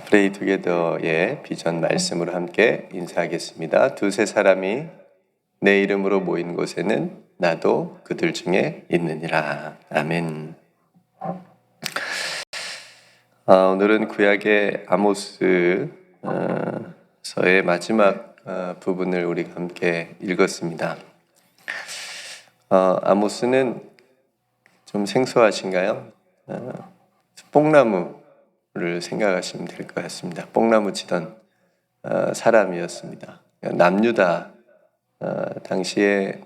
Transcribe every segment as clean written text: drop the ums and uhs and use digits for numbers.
프레이 투게더의 비전 말씀으로 함께 인사하겠습니다. 두세 사람이 내 이름으로 모인 곳에는 나도 그들 중에 있느니라. 아멘. 오늘은 구약의 아모스 서의 마지막 부분을 우리가 함께 읽었습니다. 아모스는 좀 생소하신가요? 뽕나무를 생각하시면 될 것 같습니다. 뽕나무 치던 사람이었습니다. 남유다, 당시에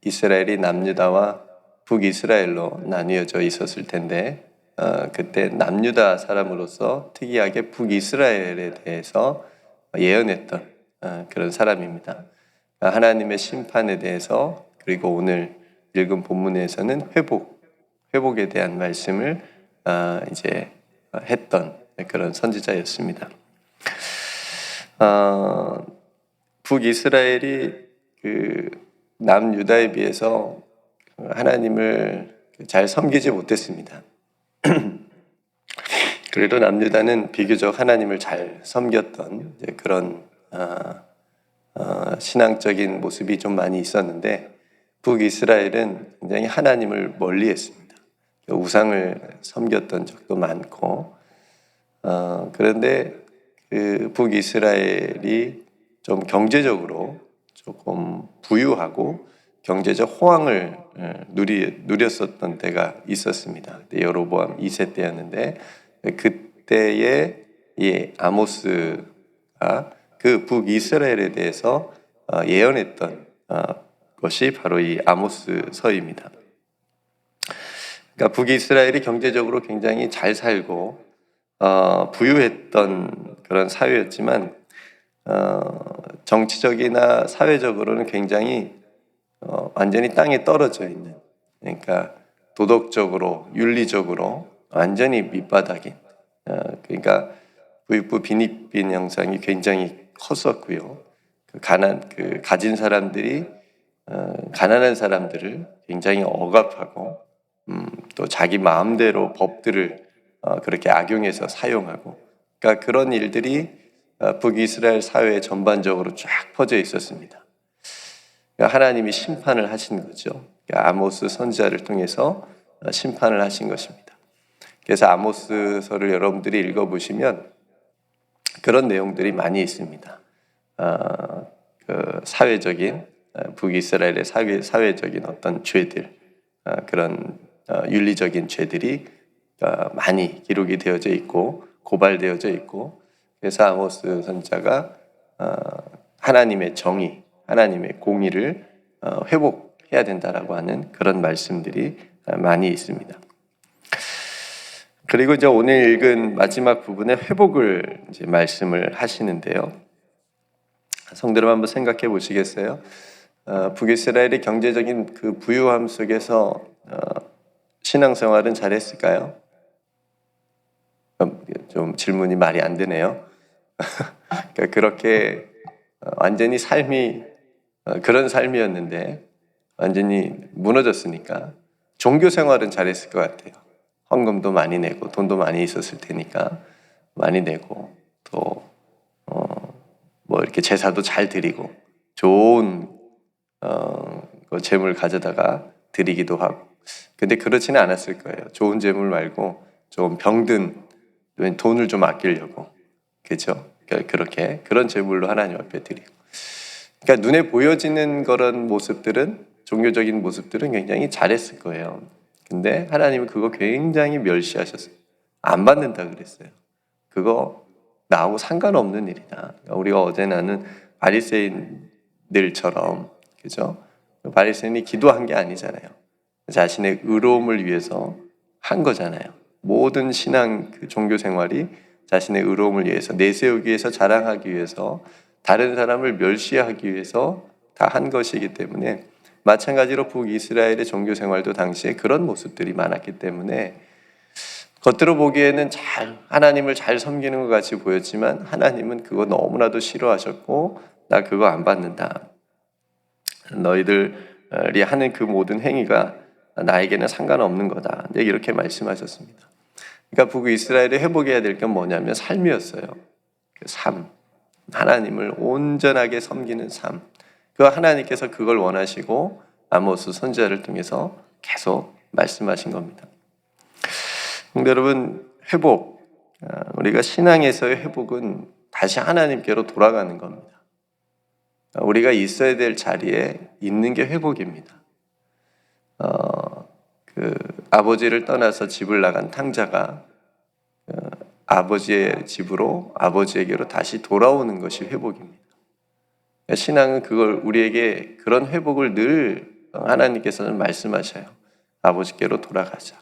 이스라엘이 남유다와 북이스라엘로 나뉘어져 있었을 텐데 그때 남유다 사람으로서 특이하게 북이스라엘에 대해서 예언했던 그런 사람입니다. 하나님의 심판에 대해서, 그리고 오늘 읽은 본문에서는 회복에 대한 말씀을 이제 했던 그런 선지자였습니다. 북이스라엘이 그 남유다에 비해서 하나님을 잘 섬기지 못했습니다. 그래도 남유다는 비교적 하나님을 잘 섬겼던 그런 신앙적인 모습이 좀 많이 있었는데, 북이스라엘은 굉장히 하나님을 멀리했습니다. 우상을 섬겼던 적도 많고, 그런데 그 북이스라엘이 좀 경제적으로 조금 부유하고 경제적 호황을 누렸었던 때가 있었습니다. 여로보암 2세 때였는데, 그때의 이 아모스가 그 북이스라엘에 대해서 예언했던 것이 바로 이 아모스서입니다. 그러니까 북이스라엘이 경제적으로 굉장히 잘 살고 부유했던 그런 사회였지만 정치적이나 사회적으로는 굉장히 완전히 땅에 떨어져 있는, 그러니까 도덕적으로 윤리적으로 완전히 밑바닥인, 그러니까 부익부 빈익빈 현상이 굉장히 컸었고요. 가진 사람들이 가난한 사람들을 굉장히 억압하고 또 자기 마음대로 법들을 그렇게 악용해서 사용하고, 그러니까 그런 일들이 북이스라엘 사회 전반적으로 쫙 퍼져 있었습니다. 그러니까 하나님이 심판을 하신 거죠. 그러니까 아모스 선지자를 통해서 심판을 하신 것입니다. 그래서 아모스서를 여러분들이 읽어보시면 그런 내용들이 많이 있습니다. 그 사회적인, 북이스라엘의 사회적인 어떤 죄들, 그런 윤리적인 죄들이 많이 기록이 되어져 있고 고발되어져 있고, 그래서 아모스 선지자가 하나님의 정의, 하나님의 공의를 회복해야 된다라고 하는 그런 말씀들이 많이 있습니다. 그리고 이제 오늘 읽은 마지막 부분에 회복을 이제 말씀을 하시는데요. 성도님 한번 생각해 보시겠어요? 북이스라엘이 경제적인 그 부유함 속에서 신앙생활은 잘했을까요? 좀 질문이 말이 안 되네요. 그러니까 그렇게 완전히 삶이 그런 삶이었는데 완전히 무너졌으니까 종교 생활은 잘했을 것 같아요. 헌금도 많이 내고 돈도 많이 있었을 테니까 많이 내고, 또 뭐 이렇게 제사도 잘 드리고 좋은 재물 가져다가 드리기도 하고. 근데 그렇지는 않았을 거예요. 좋은 재물 말고 좀 병든 돈을 좀 아끼려고, 그렇죠? 그렇게 그런 재물로 하나님 앞에 드리고. 그러니까 눈에 보여지는 그런 모습들은, 종교적인 모습들은 굉장히 잘했을 거예요. 근데 하나님은 그거 굉장히 멸시하셨어요. 안 받는다 그랬어요. 그거 나하고 상관없는 일이다. 우리가 어제 나는 바리새인들처럼, 그죠? 바리새인이 기도한 게 아니잖아요. 자신의 의로움을 위해서 한 거잖아요. 모든 신앙, 그 종교 생활이 자신의 의로움을 위해서, 내세우기 위해서, 자랑하기 위해서, 다른 사람을 멸시하기 위해서 다 한 것이기 때문에, 마찬가지로 북이스라엘의 종교 생활도 당시에 그런 모습들이 많았기 때문에 겉으로 보기에는 하나님을 잘 섬기는 것 같이 보였지만 하나님은 그거 너무나도 싫어하셨고, 나 그거 안 받는다. 너희들이 하는 그 모든 행위가 나에게는 상관없는 거다. 이렇게 말씀하셨습니다. 그러니까 북이스라엘이 회복해야 될 건 뭐냐면 삶이었어요. 그 삶. 하나님을 온전하게 섬기는 삶. 그 하나님께서 그걸 원하시고 아모스 선지자를 통해서 계속 말씀하신 겁니다. 여러분, 회복, 우리가 신앙에서의 회복은 다시 하나님께로 돌아가는 겁니다. 우리가 있어야 될 자리에 있는 게 회복입니다. 아버지를 떠나서 집을 나간 탕자가 아버지의 집으로, 아버지에게로 다시 돌아오는 것이 회복입니다. 신앙은 그걸 우리에게 그런 회복을 늘 하나님께서는 말씀하셔요. 아버지께로 돌아가자.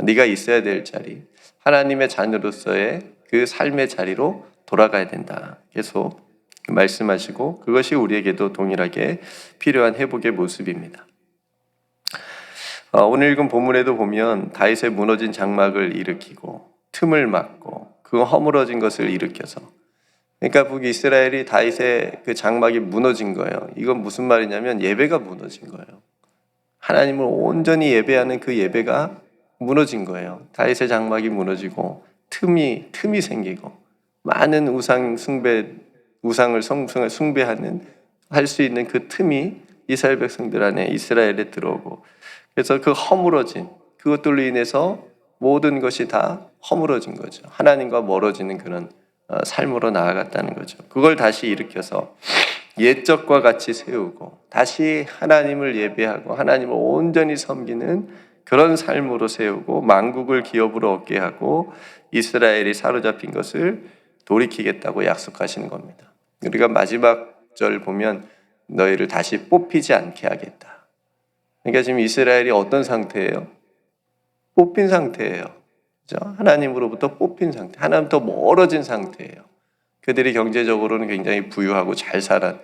네가 있어야 될 자리, 하나님의 자녀로서의 그 삶의 자리로 돌아가야 된다. 계속 말씀하시고 그것이 우리에게도 동일하게 필요한 회복의 모습입니다. 오늘 읽은 본문에도 보면 다윗의 무너진 장막을 일으키고 틈을 막고 그 허물어진 것을 일으켜서, 그러니까 북이스라엘이 다윗의 그 장막이 무너진 거예요. 이건 무슨 말이냐면 예배가 무너진 거예요. 하나님을 온전히 예배하는 그 예배가 무너진 거예요. 다윗의 장막이 무너지고 틈이 생기고 많은 우상을 숭배하는 할 수 있는 그 틈이 이스라엘 백성들 안에 이스라엘에 들어오고, 그래서 그 허물어진 그것들로 인해서 모든 것이 다 허물어진 거죠. 하나님과 멀어지는 그런 삶으로 나아갔다는 거죠. 그걸 다시 일으켜서 옛적과 같이 세우고 다시 하나님을 예배하고 하나님을 온전히 섬기는 그런 삶으로 세우고 만국을 기업으로 얻게 하고 이스라엘이 사로잡힌 것을 돌이키겠다고 약속하시는 겁니다. 우리가 마지막 절 보면 너희를 다시 뽑히지 않게 하겠다. 그러니까 지금 이스라엘이 어떤 상태예요? 뽑힌 상태예요. 그렇죠? 하나님으로부터 뽑힌 상태, 하나님부터 멀어진 상태예요. 그들이 경제적으로는 굉장히 부유하고 잘 살아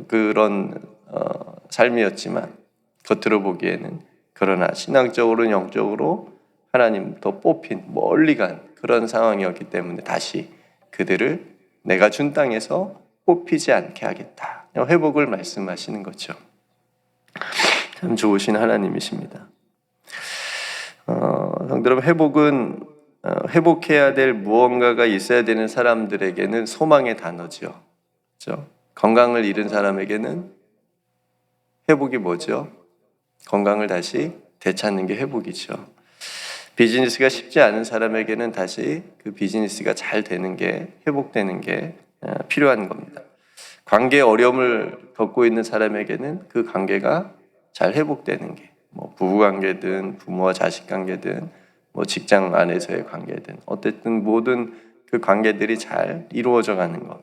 그런 삶이었지만 겉으로 보기에는, 그러나 신앙적으로는 영적으로 하나님부터 뽑힌 멀리 간 그런 상황이었기 때문에 다시 그들을 내가 준 땅에서 뽑히지 않게 하겠다. 회복을 말씀하시는 거죠. 참 좋으신 하나님이십니다. 성도 여러분, 회복은 회복해야 될 무언가가 있어야 되는 사람들에게는 소망의 단어죠. 그렇죠? 건강을 잃은 사람에게는 회복이 뭐죠? 건강을 다시 되찾는 게 회복이죠. 비즈니스가 쉽지 않은 사람에게는 다시 그 비즈니스가 잘 되는 게, 회복되는 게 필요한 겁니다. 관계에 어려움을 겪고 있는 사람에게는 그 관계가 잘 회복되는 게, 뭐 부부관계든 부모와 자식 관계든 뭐 직장 안에서의 관계든 어쨌든 모든 그 관계들이 잘 이루어져 가는 것.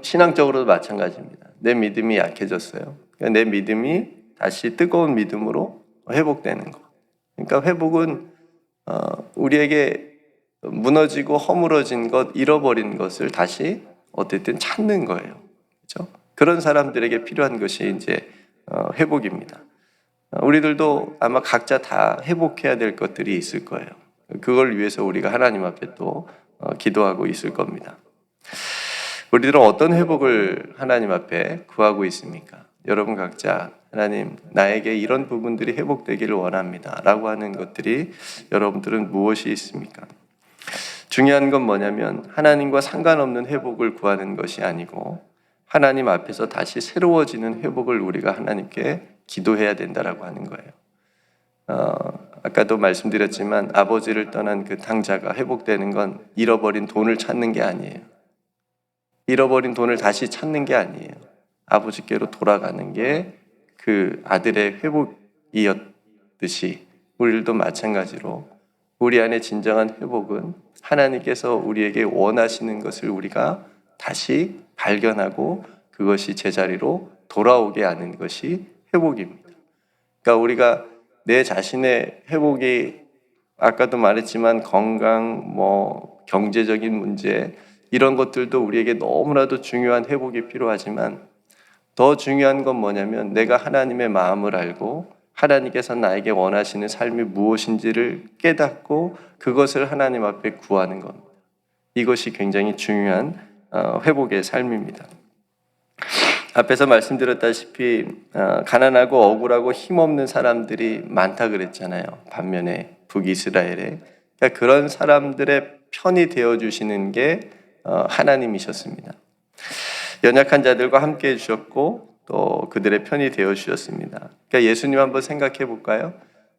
신앙적으로도 마찬가지입니다. 내 믿음이 약해졌어요. 그러니까 내 믿음이 다시 뜨거운 믿음으로 회복되는 것. 그러니까 회복은 우리에게 무너지고 허물어진 것, 잃어버린 것을 다시 어쨌든 찾는 거예요. 그렇죠? 그런 사람들에게 필요한 것이 이제 회복입니다. 우리들도 아마 각자 다 회복해야 될 것들이 있을 거예요. 그걸 위해서 우리가 하나님 앞에 또 기도하고 있을 겁니다. 우리들은 어떤 회복을 하나님 앞에 구하고 있습니까? 여러분 각자 하나님, 나에게 이런 부분들이 회복되기를 원합니다 라고 하는 것들이 여러분들은 무엇이 있습니까? 중요한 건 뭐냐면 하나님과 상관없는 회복을 구하는 것이 아니고 하나님 앞에서 다시 새로워지는 회복을 우리가 하나님께 기도해야 된다라고 하는 거예요. 아까도 말씀드렸지만 아버지를 떠난 그 탕자가 회복되는 건 잃어버린 돈을 찾는 게 아니에요. 잃어버린 돈을 다시 찾는 게 아니에요. 아버지께로 돌아가는 게 그 아들의 회복이었듯이 우리들도 마찬가지로 우리 안에 진정한 회복은 하나님께서 우리에게 원하시는 것을 우리가 다시 발견하고 그것이 제자리로 돌아오게 하는 것이 회복입니다. 그러니까 우리가 내 자신의 회복이 아까도 말했지만 건강, 경제적인 문제 이런 것들도 우리에게 너무나도 중요한 회복이 필요하지만 더 중요한 건 뭐냐면 내가 하나님의 마음을 알고 하나님께서 나에게 원하시는 삶이 무엇인지를 깨닫고 그것을 하나님 앞에 구하는 겁니다. 이것이 굉장히 중요한 회복의 삶입니다. 앞에서 말씀드렸다시피 가난하고 억울하고 힘없는 사람들이 많다 그랬잖아요. 반면에 북이스라엘에. 그러니까 그런 사람들의 편이 되어주시는 게 하나님이셨습니다. 연약한 자들과 함께 해주셨고 또 그들의 편이 되어주셨습니다. 그러니까 예수님 한번 생각해 볼까요?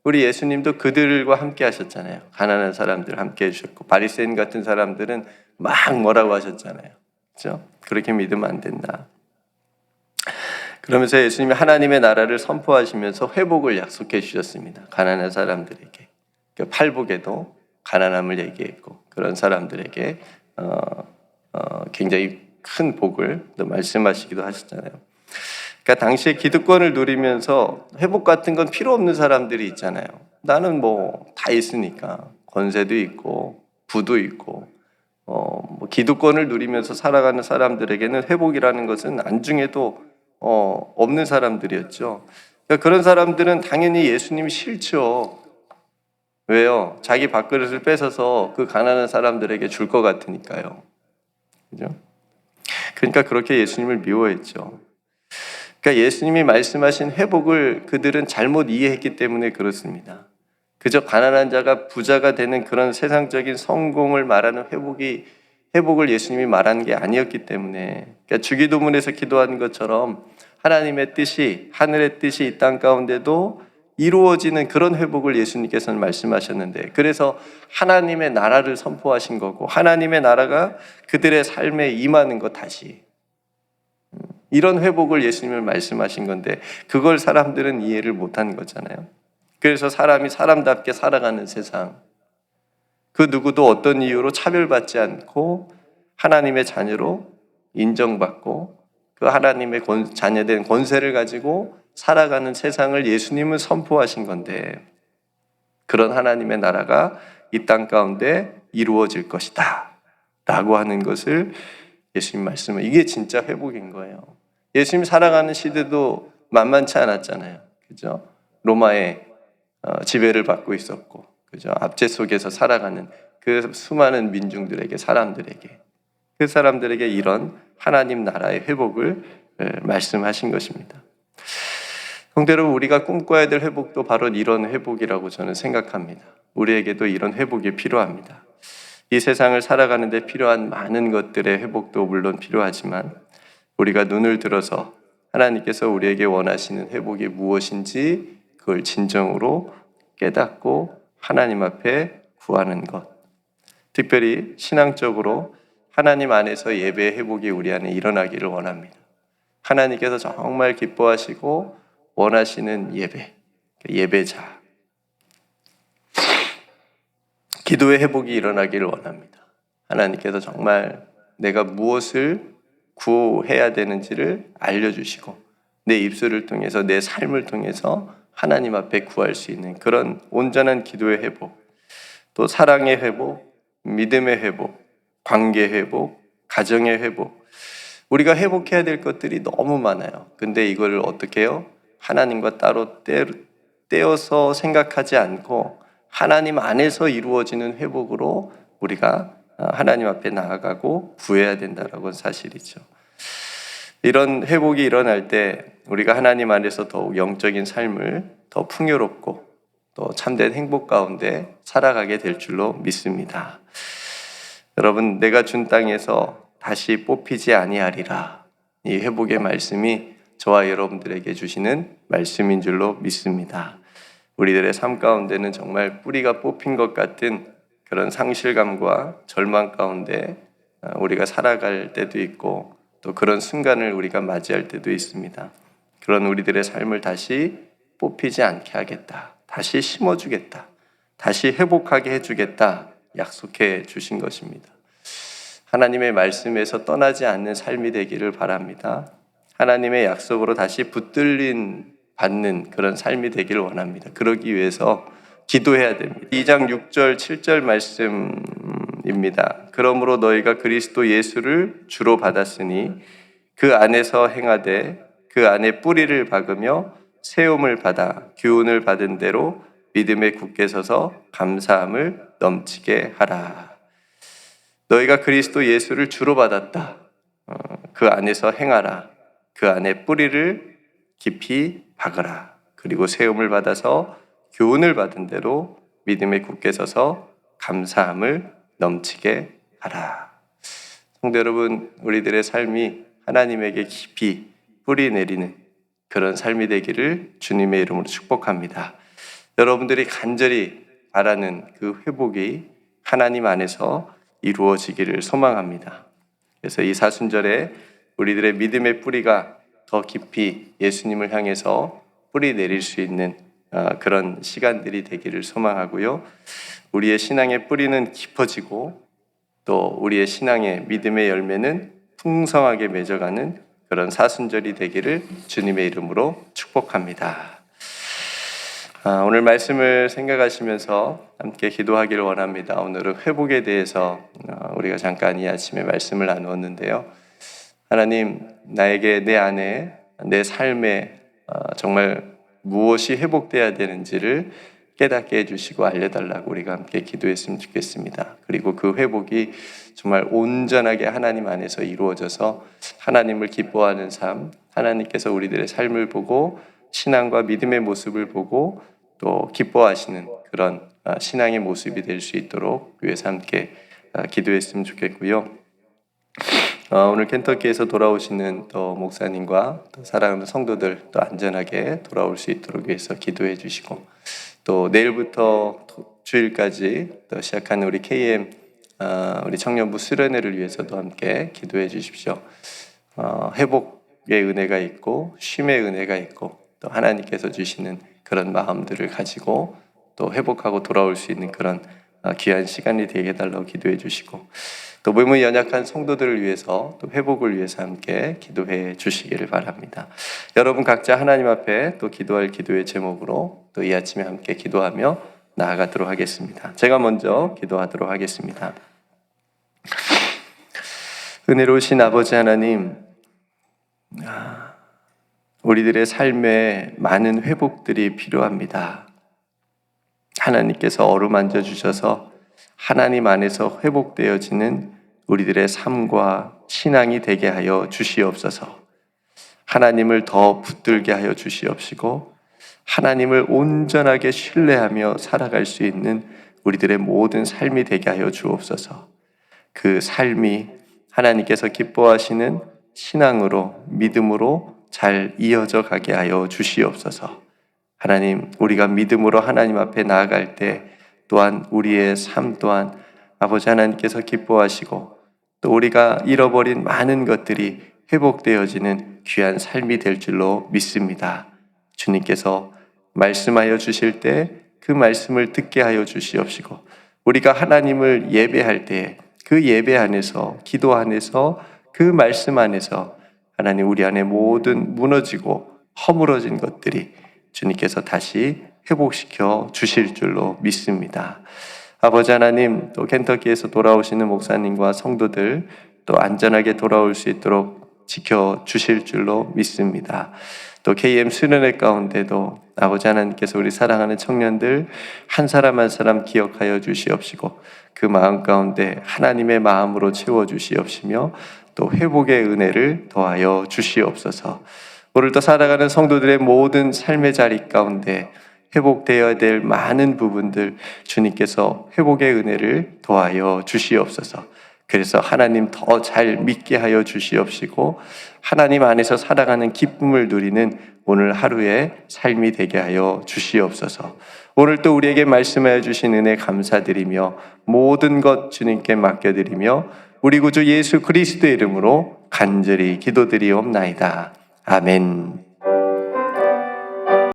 우리 예수님도 그들과 함께 하셨잖아요. 가난한 사람들 함께 해주셨고 바리새인 같은 사람들은 막 뭐라고 하셨잖아요. 그렇죠? 그렇게 믿으면 안 된다. 그러면서 예수님이 하나님의 나라를 선포하시면서 회복을 약속해 주셨습니다. 가난한 사람들에게. 팔복에도 가난함을 얘기했고 그런 사람들에게 굉장히 큰 복을 또 말씀하시기도 하셨잖아요. 그러니까 당시에 기득권을 누리면서 회복 같은 건 필요 없는 사람들이 있잖아요. 나는 뭐 다 있으니까 권세도 있고 부도 있고 뭐 기득권을 누리면서 살아가는 사람들에게는 회복이라는 것은 안중에도 없는 사람들이었죠. 그러니까 그런 사람들은 당연히 예수님이 싫죠. 왜요? 자기 밥그릇을 뺏어서 그 가난한 사람들에게 줄 것 같으니까요. 그죠? 그러니까 그렇게 예수님을 미워했죠. 그러니까 예수님이 말씀하신 회복을 그들은 잘못 이해했기 때문에 그렇습니다. 그저 가난한 자가 부자가 되는 그런 세상적인 성공을 말하는 회복을 예수님이 말한 게 아니었기 때문에, 그러니까 주기도문에서 기도하는 것처럼 하나님의 뜻이, 하늘의 뜻이 이 땅 가운데도 이루어지는 그런 회복을 예수님께서는 말씀하셨는데, 그래서 하나님의 나라를 선포하신 거고 하나님의 나라가 그들의 삶에 임하는 것, 다시 이런 회복을 예수님을 말씀하신 건데 그걸 사람들은 이해를 못한 거잖아요. 그래서 사람이 사람답게 살아가는 세상, 그 누구도 어떤 이유로 차별받지 않고 하나님의 자녀로 인정받고 그 하나님의 자녀된 권세를 가지고 살아가는 세상을 예수님은 선포하신 건데, 그런 하나님의 나라가 이 땅 가운데 이루어질 것이다 라고 하는 것을 예수님 말씀은, 이게 진짜 회복인 거예요. 예수님 살아가는 시대도 만만치 않았잖아요. 그죠? 로마의 지배를 받고 있었고, 그죠? 압제 속에서 살아가는 그 수많은 민중들에게, 사람들에게, 그 사람들에게 이런 하나님 나라의 회복을 말씀하신 것입니다. 성도 여러분, 우리가 꿈꿔야 될 회복도 바로 이런 회복이라고 저는 생각합니다. 우리에게도 이런 회복이 필요합니다. 이 세상을 살아가는 데 필요한 많은 것들의 회복도 물론 필요하지만 우리가 눈을 들어서 하나님께서 우리에게 원하시는 회복이 무엇인지 그걸 진정으로 깨닫고 하나님 앞에 구하는 것, 특별히 신앙적으로 하나님 안에서 예배의 회복이 우리 안에 일어나기를 원합니다. 하나님께서 정말 기뻐하시고 원하시는 예배, 예배자, 기도의 회복이 일어나기를 원합니다. 하나님께서 정말 내가 무엇을 구해야 되는지를 알려주시고 내 입술을 통해서, 내 삶을 통해서 하나님 앞에 구할 수 있는 그런 온전한 기도의 회복, 또 사랑의 회복, 믿음의 회복, 관계 회복, 가정의 회복, 우리가 회복해야 될 것들이 너무 많아요. 근데 이걸 어떻게 해요? 하나님과 따로 떼어서 생각하지 않고 하나님 안에서 이루어지는 회복으로 우리가 하나님 앞에 나아가고 구해야 된다는 사실이죠. 이런 회복이 일어날 때 우리가 하나님 안에서 더욱 영적인 삶을 더 풍요롭고 또 참된 행복 가운데 살아가게 될 줄로 믿습니다. 여러분, 내가 준 땅에서 다시 뽑히지 아니하리라, 이 회복의 말씀이 저와 여러분들에게 주시는 말씀인 줄로 믿습니다. 우리들의 삶 가운데는 정말 뿌리가 뽑힌 것 같은 그런 상실감과 절망 가운데 우리가 살아갈 때도 있고 또 그런 순간을 우리가 맞이할 때도 있습니다. 그런 우리들의 삶을 다시 뽑히지 않게 하겠다, 다시 심어주겠다, 다시 회복하게 해주겠다 약속해 주신 것입니다. 하나님의 말씀에서 떠나지 않는 삶이 되기를 바랍니다. 하나님의 약속으로 다시 받는 그런 삶이 되기를 원합니다. 그러기 위해서 기도해야 됩니다. 2장 6절 7절 말씀입니다. 그러므로 너희가 그리스도 예수를 주로 받았으니 그 안에서 행하되 그 안에 뿌리를 박으며 세움을 받아 교훈을 받은 대로 믿음에 굳게 서서 감사함을 넘치게 하라. 너희가 그리스도 예수를 주로 받았다. 그 안에서 행하라. 그 안에 뿌리를 깊이 박으라. 그리고 세움을 받아서 교훈을 받은 대로 믿음에 굳게 서서 감사함을 넘치게 하라. 성도 여러분, 우리들의 삶이 하나님에게 깊이 뿌리 내리는 그런 삶이 되기를 주님의 이름으로 축복합니다. 여러분들이 간절히 바라는 그 회복이 하나님 안에서 이루어지기를 소망합니다. 그래서 이 사순절에 우리들의 믿음의 뿌리가 더 깊이 예수님을 향해서 뿌리 내릴 수 있는 그런 시간들이 되기를 소망하고요. 우리의 신앙의 뿌리는 깊어지고 또 우리의 신앙의 믿음의 열매는 풍성하게 맺어가는 그런 사순절이 되기를 주님의 이름으로 축복합니다. 오늘 말씀을 생각하시면서 함께 기도하기를 원합니다. 오늘은 회복에 대해서 우리가 잠깐 이 아침에 말씀을 나누었는데요. 하나님, 나에게 내 안에 내 삶에 정말 무엇이 회복돼야 되는지를 깨닫게 해주시고 알려달라고 우리가 함께 기도했으면 좋겠습니다. 그리고 그 회복이 정말 온전하게 하나님 안에서 이루어져서 하나님을 기뻐하는 삶, 하나님께서 우리들의 삶을 보고 신앙과 믿음의 모습을 보고 또 기뻐하시는 그런 신앙의 모습이 될 수 있도록 위해서 함께 기도했으면 좋겠고요. 오늘 켄터키에서 돌아오시는 또 목사님과 또 사랑하는 성도들 또 안전하게 돌아올 수 있도록 위해서 기도해 주시고, 또 내일부터 주일까지 또 시작하는 우리 KM 우리 청년부 수련회를 위해서도 함께 기도해 주십시오. 회복의 은혜가 있고 쉼의 은혜가 있고 또 하나님께서 주시는 그런 마음들을 가지고 또 회복하고 돌아올 수 있는 그런 귀한 시간이 되게 해달라고 기도해 주시고, 또 몸이 연약한 성도들을 위해서 또 회복을 위해서 함께 기도해 주시기를 바랍니다. 여러분 각자 하나님 앞에 또 기도할 기도의 제목으로 또 이 아침에 함께 기도하며 나아가도록 하겠습니다. 제가 먼저 기도하도록 하겠습니다. 은혜로우신 아버지 하나님, 우리들의 삶에 많은 회복들이 필요합니다. 하나님께서 어루만져 주셔서 하나님 안에서 회복되어지는 우리들의 삶과 신앙이 되게 하여 주시옵소서. 하나님을 더 붙들게 하여 주시옵시고 하나님을 온전하게 신뢰하며 살아갈 수 있는 우리들의 모든 삶이 되게 하여 주옵소서. 그 삶이 하나님께서 기뻐하시는 신앙으로 믿음으로 잘 이어져 가게 하여 주시옵소서. 하나님, 우리가 믿음으로 하나님 앞에 나아갈 때 또한 우리의 삶 또한 아버지 하나님께서 기뻐하시고 또 우리가 잃어버린 많은 것들이 회복되어지는 귀한 삶이 될 줄로 믿습니다. 주님께서 말씀하여 주실 때 그 말씀을 듣게 하여 주시옵시고 우리가 하나님을 예배할 때 그 예배 안에서 기도 안에서 그 말씀 안에서 하나님 우리 안에 모든 무너지고 허물어진 것들이 주님께서 다시 회복시켜 주실 줄로 믿습니다. 아버지 하나님, 또 켄터키에서 돌아오시는 목사님과 성도들 또 안전하게 돌아올 수 있도록 지켜주실 줄로 믿습니다. 또 KM 수련회 가운데도 아버지 하나님께서 우리 사랑하는 청년들 한 사람 한 사람 기억하여 주시옵시고 그 마음 가운데 하나님의 마음으로 채워주시옵시며 또 회복의 은혜를 더하여 주시옵소서. 오늘도 살아가는 성도들의 모든 삶의 자리 가운데 회복되어야 될 많은 부분들 주님께서 회복의 은혜를 더하여 주시옵소서. 그래서 하나님 더 잘 믿게 하여 주시옵시고 하나님 안에서 살아가는 기쁨을 누리는 오늘 하루의 삶이 되게 하여 주시옵소서. 오늘 또 우리에게 말씀하여 주신 은혜 감사드리며 모든 것 주님께 맡겨드리며 우리 구주 예수 그리스도의 이름으로 간절히 기도드리옵나이다. 아멘.